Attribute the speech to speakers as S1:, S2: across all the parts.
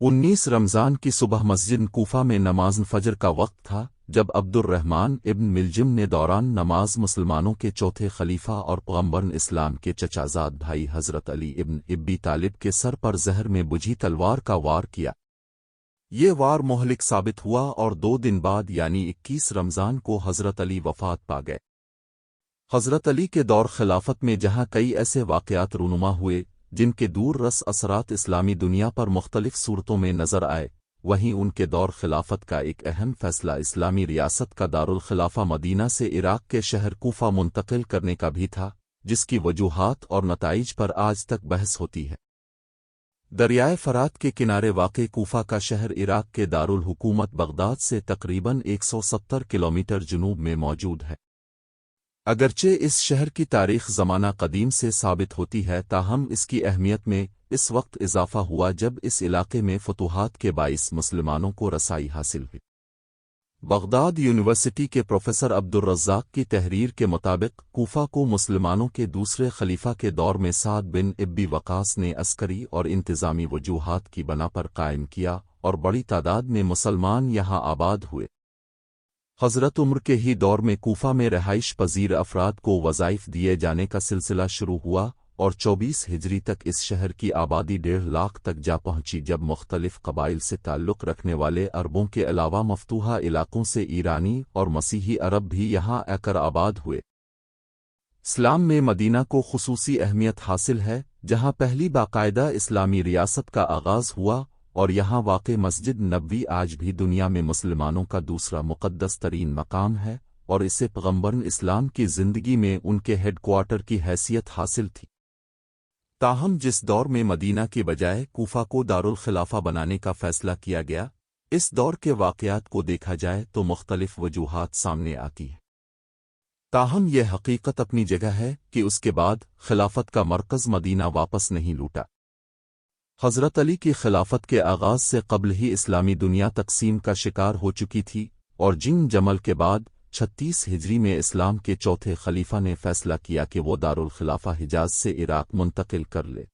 S1: 19 रमज़ान की सुबह मस्जिद कूफा में नमाज फजर का वक्त था जब अब्दुर्रहमान इब्न मिलजिम ने दौरान नमाज मुसलमानों के चौथे खलीफा और पैगंबर इस्लाम के चचाजाद भाई हज़रत अली इब्न अबी तालिब के सर पर जहर में बुझी तलवार का वार किया। ये वार मोहलिक साबित हुआ और 2 दिन बाद यानी 21 रमज़ान को हज़रत अली वफ़ात पा गए। हज़रत अली के दौर खिलाफत में जहाँ कई ऐसे वाक़यात रूनुमा हुए जिनके दूर रस असरात इस्लामी दुनिया पर मुख्तलिफ सूरतों में नज़र आए, वहीं उनके दौर खिलाफत का एक अहम फैसला इस्लामी रियासत का दारुल खिलाफा मदीना से इराक के शहर कूफा मुंतकिल करने का भी था, जिसकी वजूहात और नताइज पर आज तक बहस होती है। दरियाए फरात के किनारे वाक़े कूफा का शहर इराक के दारुल हुकूमत बगदाद से तकरीबन 170 किलोमीटर जुनूब में मौजूद है। अगरचे इस शहर की तारीख़ ज़माना कदीम से साबित होती है, ताहम इसकी अहमियत में इस वक्त इजाफ़ा हुआ जब इस इलाके में फतूहात के बाइस मुसलमानों को रसाई हासिल हुई। बगदाद यूनिवर्सिटी के प्रोफेसर अब्दुर्रज़्ज़ाक़ की तहरीर के मुताबिक कूफा को मुसलमानों के दूसरे खलीफा के दौर में साद बिन इब्बी वक़ास ने अस्करी और इंतज़ामी वजूहात की बना पर कायम किया और बड़ी तादाद में मुसलमान यहाँ आबाद हुए। हज़रत उमर के ही दौर में कूफा में रहाइश पजीर अफराद को वज़ाइफ दिए जाने का सिलसिला शुरू हुआ और 24 हिजरी तक इस शहर की आबादी 1.5 लाख तक जा पहुंची, जब मुख्तलिफ कबाइल से ताल्लुक़ रखने वाले अरबों के अलावा मफ्तूहा इलाकों से ईरानी और मसीही अरब भी यहाँ आकर आबाद हुए। इस्लाम में मदीना को खुसूसी अहमियत हासिल है, जहाँ पहली बाकायदा इस्लामी रियासत का आगाज़ हुआ और यहाँ वाक़े मस्जिद नबवी आज भी दुनिया में मुसलमानों का दूसरा मुक़द्दस तरीन मकाम है और इसे पैगंबर इस्लाम की ज़िंदगी में उनके हेडक्वार्टर की हैसियत हासिल थी। ताहम जिस दौर में मदीना के बजाय कूफा को दारुल खिलाफा बनाने का फ़ैसला किया गया, इस दौर के वाक़यात को देखा जाए तो मुख्तलिफ वजूहात सामने आती हैं। ताहम यह हकीकत अपनी जगह है कि उसके बाद खिलाफत का मरकज़ मदीना वापस नहीं लूटा। हज़रत अली की खिलाफत के आगाज़ से कबल ही इस्लामी दुनिया तक़सीम का शिकार हो चुकी थी और जिंग जमल के बाद 36 हिजरी में इस्लाम के चौथे खलीफा ने फैसला किया कि वो दारुल खिलाफा हिजाज से इराक मुंतकिल कर ले।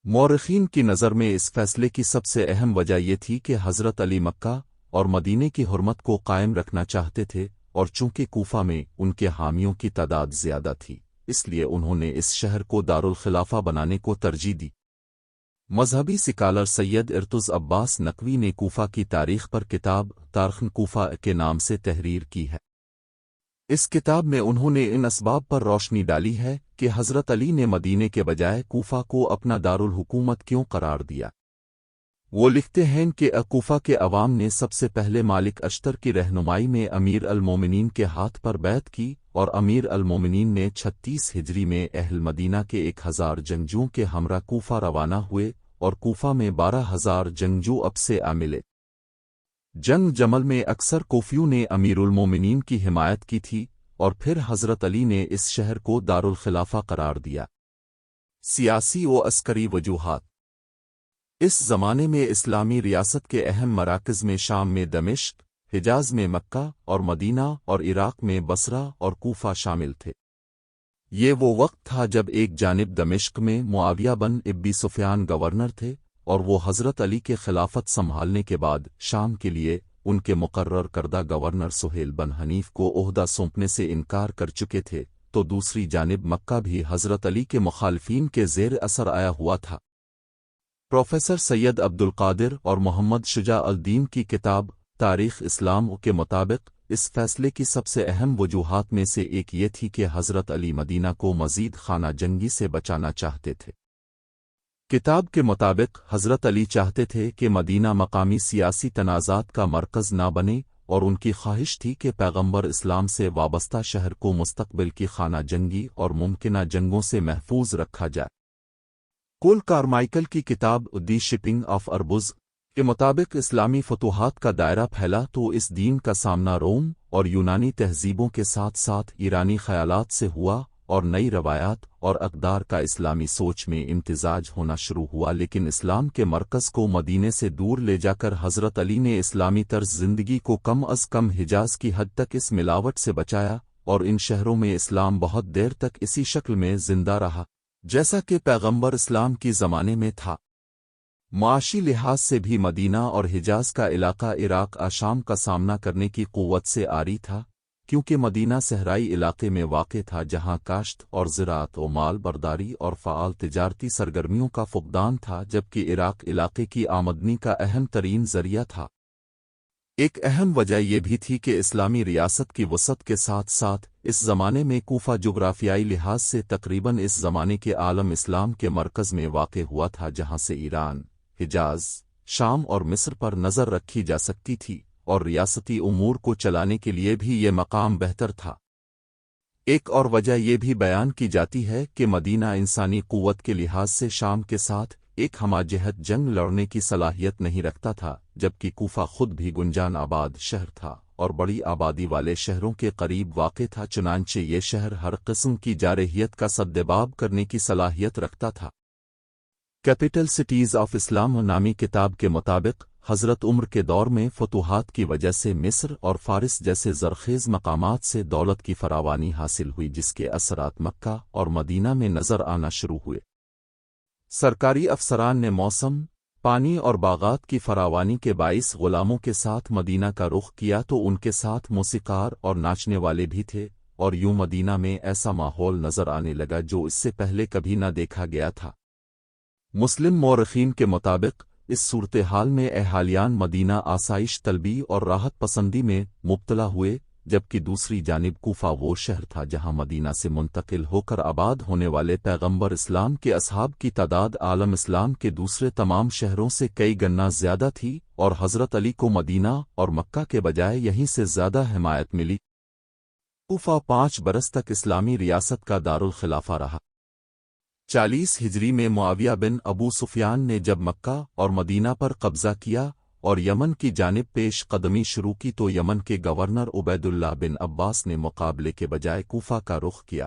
S1: मौरख़ीन की नज़र में इस फैसले की सबसे अहम वजह यह थी कि हज़रत अली मक्का और मदीने की हुर्मत को कायम रखना चाहते थे और चूँकि कूफा में उनके हामियों की तादाद ज़्यादा थी, इसलिए उन्होंने इस शहर को दारुल खिलाफा बनाने को तरजीह दी। मजहबी सिकालर सैयद इर्तुज़ अब्बास नकवी ने कूफा की तारीख़ पर किताब तारीख़ कूफा के नाम से तहरीर की है। इस किताब में उन्होंने इन असबाब पर रोशनी डाली है कि हज़रत अली ने मदीने के बजाय कूफा को अपना दारुल हुकूमत क्यों करार दिया। वो लिखते हैं कि कूफा के अवाम ने सबसे पहले मालिक अश्तर की रहनुमाई में अमीर अल-मोमिनीन के हाथ पर बैत की और अमीर अल-मोमिनीन ने 36 हिजरी में अहल मदीना के 1000 जंगजुओं के हमरा कूफा रवाना हुए और कूफा में 12,000 जंगजू अब से आ मिले। जंग जमल में अक्सर कोफियों ने अमीरुल मोमिनीन की हिमायत की थी और फिर हज़रत अली ने इस शहर को दारुल खिलाफा करार दिया। सियासी व अस्करी वजूहात। इस ज़माने में इस्लामी रियासत के अहम मराकज़ में शाम में दमिश्क, हिजाज में मक्का और मदीना और इराक में बसरा और कूफा शामिल थे। ये वो वक्त था जब एक जानिब दमिश्क में मुआविया बन इब्बी सुफियान गवर्नर थे और वो हज़रत अली के खिलाफत संभालने के बाद शाम के लिए उनके मुकर्रर करदा गवर्नर सुहेल बन हनीफ को ओहदा सौंपने से इनकार कर चुके थे, तो दूसरी जानिब मक्का भी हज़रत अली के मुखालफीन के ज़ेर असर आया हुआ था। प्रोफेसर सैयद अब्दुल कादिर और मोहम्मद शुजा अल-दीन की किताब तारीख़ इस्लाम के मुताबिक इस फैसले की सबसे अहम वजूहात में से एक ये थी कि हज़रत अली मदीना को मज़ीद खाना जंगी से बचाना चाहते थे। किताब के मुताबिक हज़रत अली चाहते थे कि मदीना मकामी सियासी तनाज़ात का मरकज़ ना बने और उनकी ख्वाहिश थी कि पैगंबर इस्लाम से वाबस्ता शहर को मुस्तक़बिल की खाना जंगी और मुमकिना जंगों से महफूज रखा जाए। कोल कारमाइकल की किताब दी शिपिंग ऑफ अरबुज़ के मुताबिक इस्लामी फतूहात का दायरा फैला तो इस दीन का सामना रोम और यूनानी तहज़ीबों के साथ साथ ईरानी ख़यालात से हुआ और नई रवायात और अक़दार का इस्लामी सोच में इम्तिज़ाज होना शुरू हुआ, लेकिन इस्लाम के मरकज़ को मदीने से दूर ले जाकर हज़रत अली ने इस्लामी तर्ज़ ज़िंदगी को कम अज़ कम हिजाज़ की हद तक इस मिलावट से बचाया और इन शहरों में इस्लाम बहुत देर तक इसी शक्ल में ज़िंदा रहा जैसा कि पैगंबर इस्लाम की ज़माने में था। معاشی لحاظ سے بھی مدینہ اور حجاز کا علاقہ عراق شام کا سامنا کرنے کی قوت سے عاری تھا، کیونکہ مدینہ صحرائی علاقے میں واقع تھا جہاں کاشت اور زراعت و مال برداری اور فعال تجارتی سرگرمیوں کا فقدان تھا، جبکہ عراق علاقے کی آمدنی کا اہم ترین ذریعہ تھا۔ ایک اہم وجہ یہ بھی تھی کہ اسلامی ریاست کی وسعت کے ساتھ ساتھ اس زمانے میں کوفہ جغرافیائی لحاظ سے تقریباً اس زمانے کے عالم اسلام کے مرکز میں واقع ہوا تھا، جہاں سے ایران، حجاز، شام اور مصر پر نظر رکھی جا سکتی تھی، اور ریاستی امور کو چلانے کے لیے بھی یہ مقام بہتر تھا۔ ایک اور وجہ یہ بھی بیان کی جاتی ہے کہ مدینہ انسانی قوت کے لحاظ سے شام کے ساتھ ایک ہمہ جہت جنگ لڑنے کی صلاحیت نہیں رکھتا تھا، جبکہ کوفہ خود بھی گنجان آباد شہر تھا اور بڑی آبادی والے شہروں کے قریب واقع تھا، چنانچہ یہ شہر ہر قسم کی جارحیت کا سدباب کرنے کی صلاحیت رکھتا تھا۔ کیپٹل سٹیز آف اسلام نامی کتاب کے مطابق حضرت عمر کے دور میں فتوحات کی وجہ سے مصر اور فارس جیسے زرخیز مقامات سے دولت کی فراوانی حاصل ہوئی، جس کے اثرات مکہ اور مدینہ میں نظر آنا شروع ہوئے۔ سرکاری افسران نے موسم، پانی اور باغات کی فراوانی کے باعث غلاموں کے ساتھ مدینہ کا رخ کیا، تو ان کے ساتھ موسیقار اور ناچنے والے بھی تھے، اور یوں مدینہ میں ایسا ماحول نظر آنے لگا جو اس سے پہلے کبھی نہ دیکھا گیا تھا۔ مسلم مورخین کے مطابق اس صورتحال میں اہالیان مدینہ آسائش طلبی اور راحت پسندی میں مبتلا ہوئے، جبکہ دوسری جانب کوفہ وہ شہر تھا جہاں مدینہ سے منتقل ہو کر آباد ہونے والے پیغمبر اسلام کے اصحاب کی تعداد عالم اسلام کے دوسرے تمام شہروں سے کئی گنا زیادہ تھی، اور حضرت علی کو مدینہ اور مکہ کے بجائے یہیں سے زیادہ حمایت ملی۔ کوفہ 5 برس تک اسلامی ریاست کا دارالخلافہ رہا۔ 40 ہجری میں معاویہ بن ابو سفیان نے جب مکہ اور مدینہ پر قبضہ کیا اور یمن کی جانب پیش قدمی شروع کی، تو یمن کے گورنر عبید اللہ بن عباس نے مقابلے کے بجائے کوفہ کا رخ کیا۔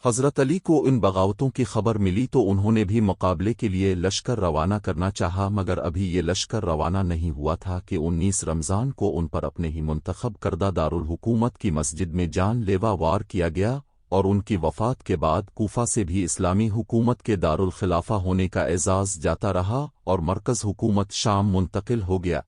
S1: حضرت علی کو ان بغاوتوں کی خبر ملی تو انہوں نے بھی مقابلے کے لیے لشکر روانہ کرنا چاہا، مگر ابھی یہ لشکر روانہ نہیں ہوا تھا کہ 19 رمضان کو ان پر اپنے ہی منتخب کردہ دارالحکومت کی مسجد میں جان لیوا وار کیا گیا، اور ان کی وفات کے بعد کوفہ سے بھی اسلامی حکومت کے دارالخلافہ ہونے کا اعزاز جاتا رہا اور مرکز حکومت شام منتقل ہو گیا۔